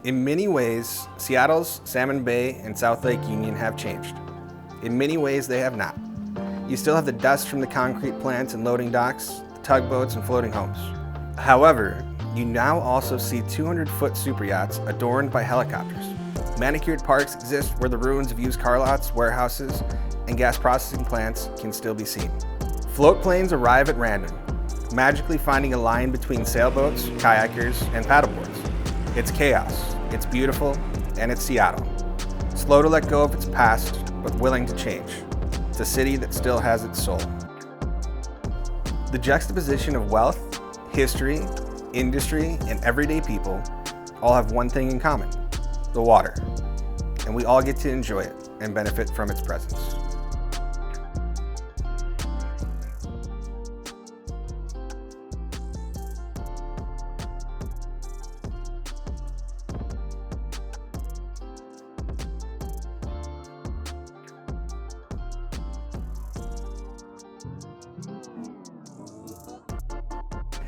In many ways, Seattle's Salmon Bay and South Lake Union have changed. In many ways, they have not. You still have the dust from the concrete plants and loading docks, the tugboats and floating homes. However, you now also see 200-foot super yachts adorned by helicopters. Manicured parks exist where the ruins of used car lots, warehouses, and gas processing plants can still be seen. Float planes arrive at random, magically finding a line between sailboats, kayakers, and paddleboards. It's chaos, it's beautiful, and it's Seattle. Slow to let go of its past, but willing to change. It's a city that still has its soul. The juxtaposition of wealth, history, industry, and everyday people all have one thing in common: the water. And we all get to enjoy it and benefit from its presence.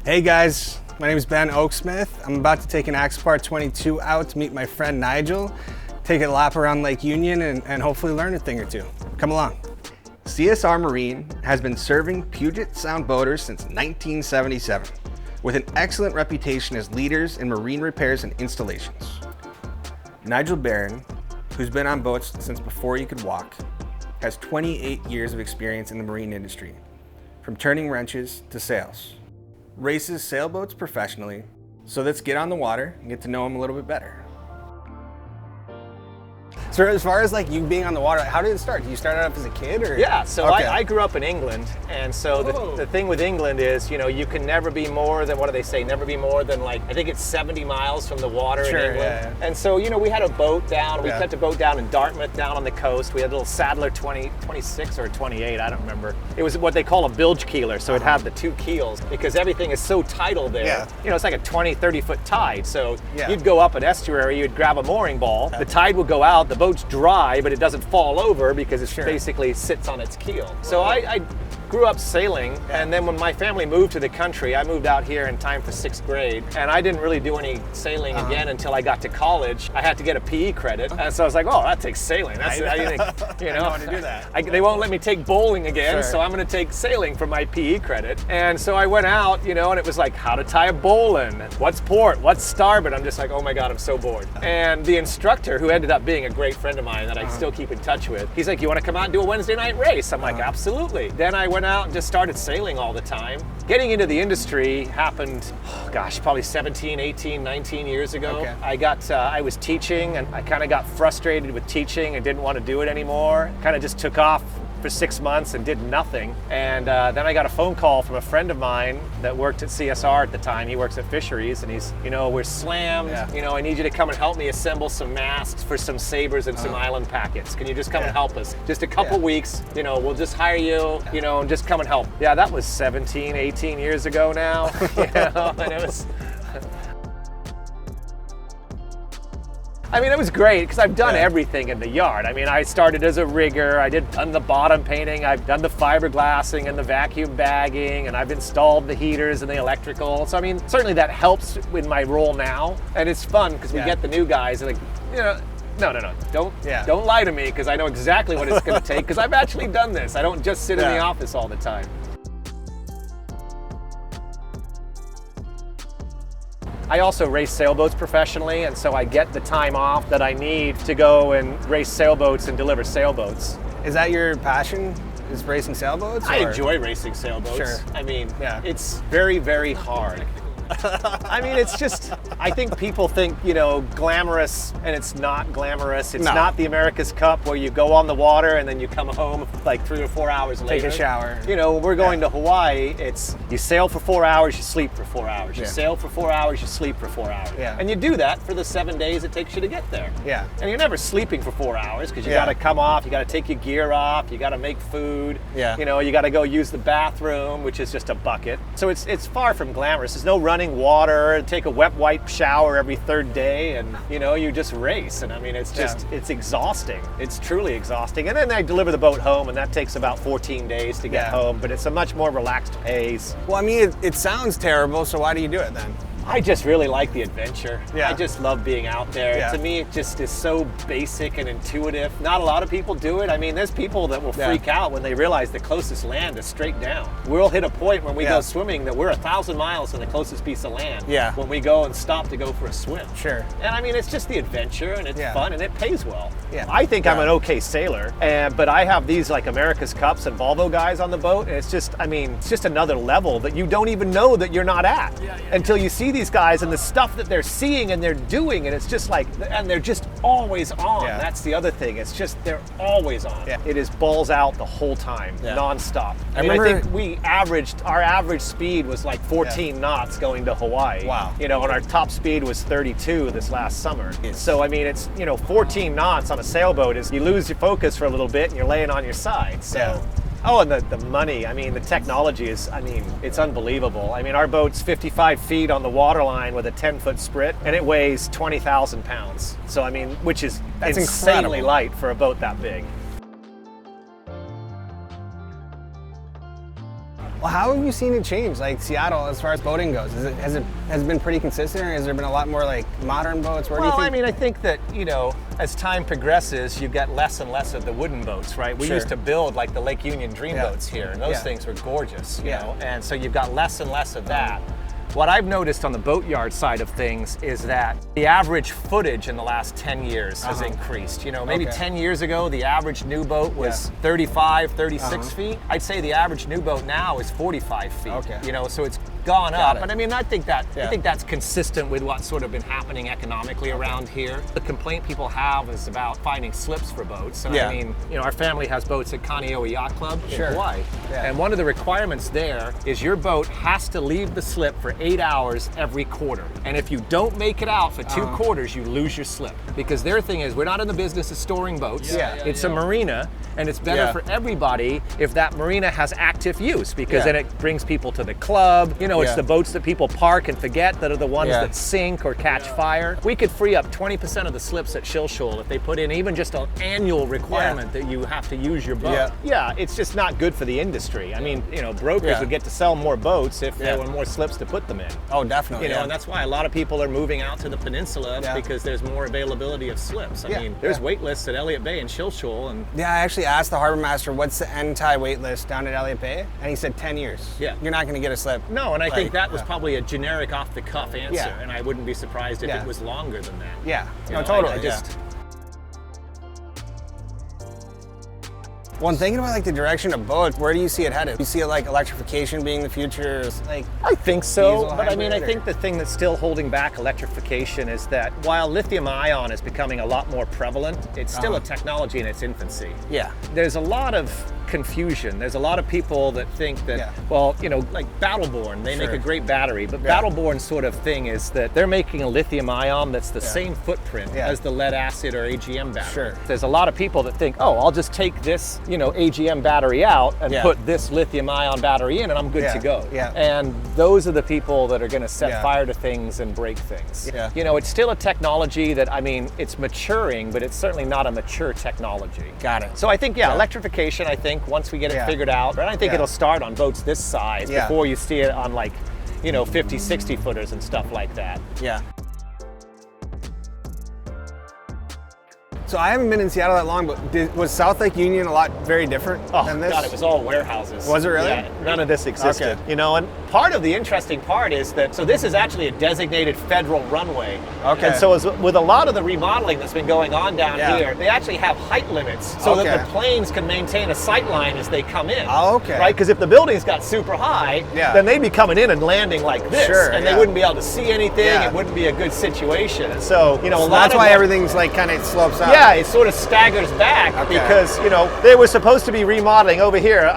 Hey guys, my name is Ben Oaksmith. I'm about to take an Axopar 22 out to meet my friend Nigel, take a lap around Lake Union, and hopefully learn a thing or two. Come along. CSR Marine has been serving Puget Sound boaters since 1977, with an excellent reputation as leaders in marine repairs and installations. Nigel Barron, who's been on boats since before you could walk, has 28 years of experience in the marine industry, from turning wrenches to sails. Races sailboats professionally, so let's get on the water and get to know him a little bit better. So as far as like you being on the water, how did it start? Did you start out as a kid or? Yeah, so okay. I grew up in England, and so the thing with England is, you know, you can never be more than, what do they say, never be more than like, I think it's 70 miles from the water in England. Yeah. And so, you know, we had a boat down, we kept a boat down in Dartmouth, down on the coast. We had a little Sadler 26 or 28, I don't remember. It was what they call a bilge keeler, so it had the two keels, because everything is so tidal there. Yeah. You know, it's like a 20, 30-foot tide, so you'd go up an estuary, you'd grab a mooring ball, the tide would go out, the boat's dry, but it doesn't fall over because it basically sits on its keel. So I grew up sailing, and then when my family moved to the country, I moved out here in time for 6th grade, and I didn't really do any sailing again until I got to college. I had to get a PE credit, and so I was like, oh, that takes sailing. That's how you think, you know. I know how to do that. They won't let me take bowling again, so I'm going to take sailing for my PE credit. And so I went out, you know, and it was like, how to tie a bowline, what's port, what's starboard. I'm just like, oh my God, I'm so bored. And the instructor, who ended up being a great friend of mine that I still keep in touch with, he's like, you want to come out and do a Wednesday night race? I'm like, absolutely. Then I went out and just started sailing all the time. Getting into the industry happened, probably 17, 18, 19 years ago. Okay. I was teaching, and I kind of got frustrated with teaching and didn't want to do it anymore. Kind of just took off for 6 months and did nothing. And then I got a phone call from a friend of mine that worked at CSR at the time. He works at Fisheries, and he's, you know, we're slammed. You know, I need you to come and help me assemble some masts for some sabers and some island packets. Can you just come and help us? Just a couple weeks, you know, we'll just hire you, you know, and just come and help. Yeah, that was 17, 18 years ago now. You know, and it was, I mean, it was great because I've done everything in the yard. I mean, I started as a rigger, I've done the bottom painting, I've done the fiberglassing and the vacuum bagging, and I've installed the heaters and the electrical. So I mean, certainly that helps with my role now. And it's fun because we get the new guys and like, you know, no, don't lie to me, because I know exactly what it's going to take, because I've actually done this. I don't just sit in the office all the time. I also race sailboats professionally, and so I get the time off that I need to go and race sailboats and deliver sailboats. Is that your passion, is racing sailboats? I enjoy racing sailboats. Sure. I mean, it's very, very hard. I mean, it's just, I think people think, you know, glamorous, and it's not glamorous. It's not the America's Cup where you go on the water and then you come home like 3 or 4 hours later. Take a shower. You know, we're going to Hawaii, it's you sail for 4 hours, you sleep for 4 hours. You sail for 4 hours, you sleep for 4 hours. And you do that for the 7 days it takes you to get there. And you're never sleeping for 4 hours, because you got to come off, you got to take your gear off, you got to make food. You know, you got to go use the bathroom, which is just a bucket. So it's far from glamorous. There's no running water, take a wet wipe shower every 3rd day, and you know, you just race. And I mean, it's just it's exhausting. It's truly exhausting. And then I deliver the boat home, and that takes about 14 days to get home, but it's a much more relaxed pace. Well, I mean, it sounds terrible, so why do you do it then? I just really like the adventure. Yeah. I just love being out there. Yeah. To me, it just is so basic and intuitive. Not a lot of people do it. I mean, there's people that will freak out when they realize the closest land is straight down. We'll hit a point when we go swimming that we're 1,000 miles from the closest piece of land when we go and stop to go for a swim. Sure. And I mean, it's just the adventure, and it's fun, and it pays well. Yeah. I think I'm an okay sailor, but I have these like America's Cups and Volvo guys on the boat, and it's just, I mean, it's just another level that you don't even know that you're not at until you see these guys and the stuff that they're seeing and they're doing, and it's just like, and they're just always on. That's the other thing. It's just, they're always on. It is balls out the whole time, nonstop. I think our average speed was like 14 knots going to Hawaii. Wow. You know, and our top speed was 32 this last summer. So I mean, it's, you know, 14 knots on a sailboat is, you lose your focus for a little bit and you're laying on your side. So. Oh, and the money, I mean, the technology is, I mean, it's unbelievable. I mean, our boat's 55 feet on the waterline with a 10-foot sprit, and it weighs 20,000 pounds. So, I mean, which is insanely light for a boat that big. Well, how have you seen it change, like Seattle, as far as boating goes? Has it been pretty consistent, or has there been a lot more like modern boats? Well, I mean, I think that, you know, as time progresses, you get less and less of the wooden boats, right? We used to build like the Lake Union Dream boats here, and those things were gorgeous, you know? And so you've got less and less of that. What I've noticed on the boatyard side of things is that the average footage in the last 10 years has increased. You know, maybe 10 years ago, the average new boat was 35, 36 feet. I'd say the average new boat now is 45 feet. You know, so it's gone up. And I mean, I think that's consistent with what's sort of been happening economically around here. The complaint people have is about finding slips for boats. And I mean, you know, our family has boats at Kaneohe Yacht Club in Hawaii. And one of the requirements there is your boat has to leave the slip for 8 hours every quarter. And if you don't make it out for 2 quarters, you lose your slip. Because their thing is, we're not in the business of storing boats. It's a marina, and it's better for everybody if that marina has active use, because then it brings people to the club. You know, it's the boats that people park and forget that are the ones that sink or catch fire. We could free up 20% of the slips at Shilshul if they put in even just an annual requirement that you have to use your boat. It's just not good for the industry. I mean, you know, brokers would get to sell more boats if there were more slips to put them in. Oh, definitely. You know, and that's why a lot of people are moving out to the peninsula because there's more availability of slips. I mean, there's wait lists at Elliott Bay and Shilshul, and I actually asked the harbor master, what's the end tie wait list down at Elliott Bay? And he said 10 years. You're not going to get a slip. No, and I think that was probably a generic off-the-cuff answer, and I wouldn't be surprised if it was longer than that. No, totally. Well, I'm thinking about like the direction of boats. Where do you see it headed? Do you see it like electrification being the future? Like, I think so, but I mean, I think the thing that's still holding back electrification is that while lithium ion is becoming a lot more prevalent, it's still a technology in its infancy. There's a lot of confusion. There's a lot of people that think that, well, you know, like Battleborn, they make a great battery, but Battleborn's sort of thing is that they're making a lithium ion that's the same footprint as the lead acid or AGM battery. There's a lot of people that think, oh, I'll just take this, you know, AGM battery out and put this lithium ion battery in and I'm good to go. And those are the people that are going to set fire to things and break things. You know, it's still a technology that, I mean, it's maturing, but it's certainly not a mature technology. Got it. So I think, electrification, I think, once we get it figured out, and I think it'll start on boats this size before you see it on like, you know, 50, 60 footers and stuff like that. So I haven't been in Seattle that long, but was South Lake Union a lot very different than this? God, it was all warehouses. Was it really? Yeah, none of this existed. You know, and part of the interesting part is that, so this is actually a designated federal runway. And so as with a lot of the remodeling that's been going on down here, they actually have height limits so that the planes can maintain a sight line as they come in. Right? Because if the buildings got super high, then they'd be coming in and landing like this. And they wouldn't be able to see anything. It wouldn't be a good situation. And so, you know, that's why everything's like kind of slopes out. It sort of staggers back because, you know, they were supposed to be remodeling over here,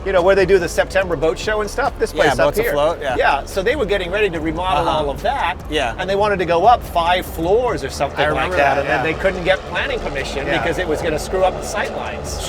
you know, where they do the September boat show and stuff, this place up here. Afloat, so they were getting ready to remodel all of that, and they wanted to go up 5 floors or something like that, and then they couldn't get planning permission because it was going to screw up the sight lines.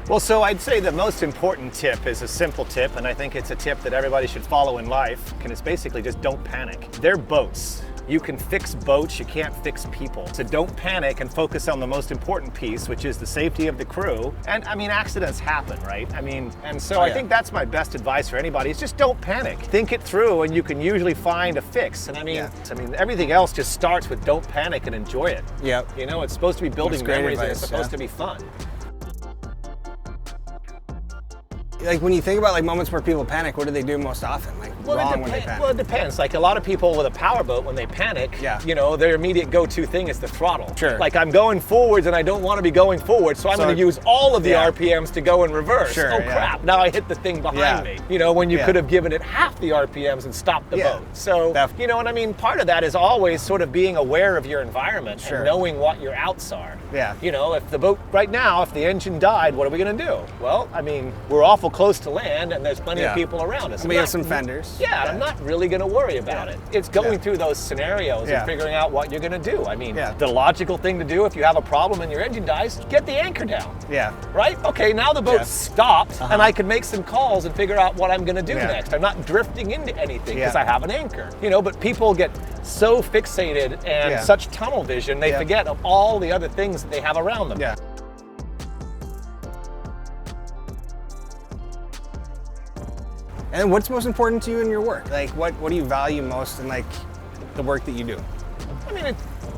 Well, so I'd say the most important tip is a simple tip, and I think it's a tip that everybody should follow in life, and it's basically just don't panic. They're boats. you can fix boats, you can't fix people. So don't panic and focus on the most important piece, which is the safety of the crew. And I mean, accidents happen, right? I mean, and so I think that's my best advice for anybody is just don't panic. Think it through and you can usually find a fix. And I mean, everything else just starts with don't panic and enjoy it. Yep. You know, it's supposed to be building memories and it's supposed to be fun. Like when you think about like moments where people panic, what do they do most often? Like when they panic? Well, it depends. Like a lot of people with a powerboat, when they panic, you know, their immediate go-to thing is the throttle. Sure. Like I'm going forwards and I don't want to be going forward, so I'm going to use all of the RPMs to go in reverse. Sure, oh crap! Now I hit the thing behind me. You know, when you could have given it half the RPMs and stopped the boat. So you know what I mean. Part of that is always sort of being aware of your environment and knowing what your outs are. Yeah. You know, if the boat right now, if the engine died, what are we going to do? Well, I mean, we're awful close to land. And there's plenty of people around us. We have some fenders. Yeah, I'm not really going to worry about it. It's going through those scenarios and figuring out what you're going to do. I mean, the logical thing to do if you have a problem and your engine dies, get the anchor down. Yeah. Right? Okay, now the boat's stopped and I can make some calls and figure out what I'm going to do next. I'm not drifting into anything because I have an anchor. You know, but people get so fixated and such tunnel vision, they forget of all the other things that they have around them. Yeah. And what's most important to you in your work? Like, what do you value most in like the work that you do? I mean,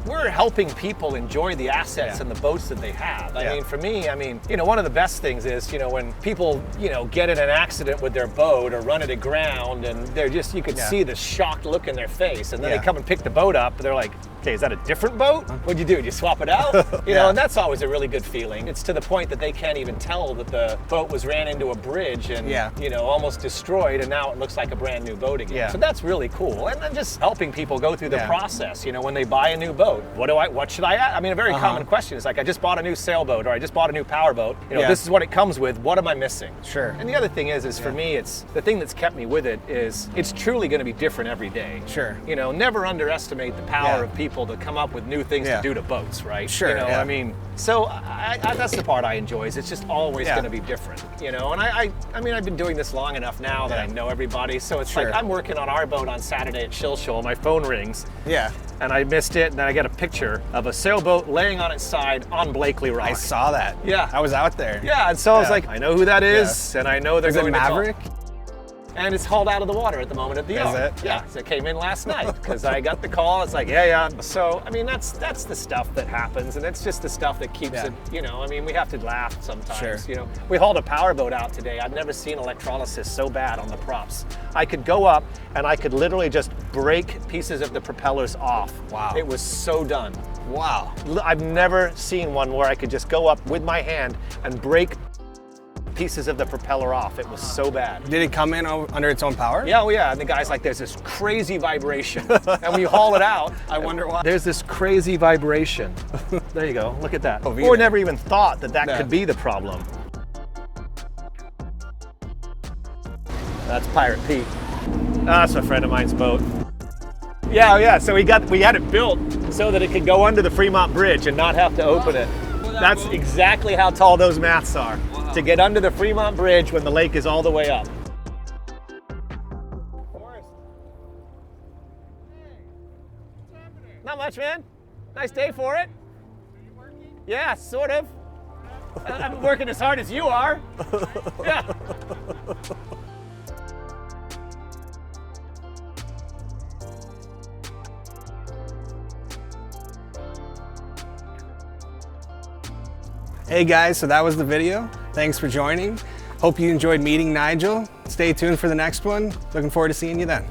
we're helping people enjoy the assets and the boats that they have. I mean, for me, I mean, you know, one of the best things is, you know, when people, you know, get in an accident with their boat or run it aground and they're just, you can see the shocked look in their face. And then they come and pick the boat up and they're like, okay, is that a different boat? What'd you do? Did you swap it out? You know, and that's always a really good feeling. It's to the point that they can't even tell that the boat was ran into a bridge and, you know, almost destroyed, and now it looks like a brand new boat again. So that's really cool. And then just helping people go through the process, you know, when they buy a new boat. What should I add? I mean, a very common question is like, I just bought a new sailboat or I just bought a new powerboat. You know, this is what it comes with. What am I missing? Sure. And the other thing is for me, it's the thing that's kept me with it is it's truly going to be different every day. Sure. You know, never underestimate the power of people to come up with new things to do to boats, right? Sure. You know, I mean, so that's the part I enjoy is it's just always going to be different, you know? And I mean, I've been doing this long enough now that I know everybody. So it's like I'm working on our boat on Saturday at Shill Shoal. My phone rings. Yeah. And I missed it, and then I get a picture of a sailboat laying on its side on Blakely Rock. I saw that. Yeah. I was out there. Yeah, and so I was like, I know who that is, and I know they're going to Maverick? And it's hauled out of the water at the moment at the yard. Is it? Yeah, so it came in last night because I got the call. It's like, So, I mean, that's the stuff that happens, and it's just the stuff that keeps it, you know, I mean, we have to laugh sometimes, you know. We hauled a powerboat out today. I've never seen electrolysis so bad on the props. I could go up and I could literally just break pieces of the propellers off. Wow. It was so done. Wow. I've never seen one where I could just go up with my hand and break pieces of the propeller off. It was so bad. Did it come in under its own power? Yeah, oh yeah. And the guy's like, there's this crazy vibration. And when you haul it out, I wonder why. There's this crazy vibration. There you go. Look at that. Oh, or never even thought that could be the problem. That's Pirate Pete. That's a friend of mine's boat. Yeah, yeah. So we had it built so that it could go under the Fremont Bridge and not have to open it. That's exactly how tall those masts are. Wow. To get under the Fremont Bridge when the lake is all the way up. Not much, man. Nice day for it. Yeah, sort of. I'm working as hard as you are. Yeah. Hey guys, so that was the video. Thanks for joining. Hope you enjoyed meeting Nigel. Stay tuned for the next one. Looking forward to seeing you then.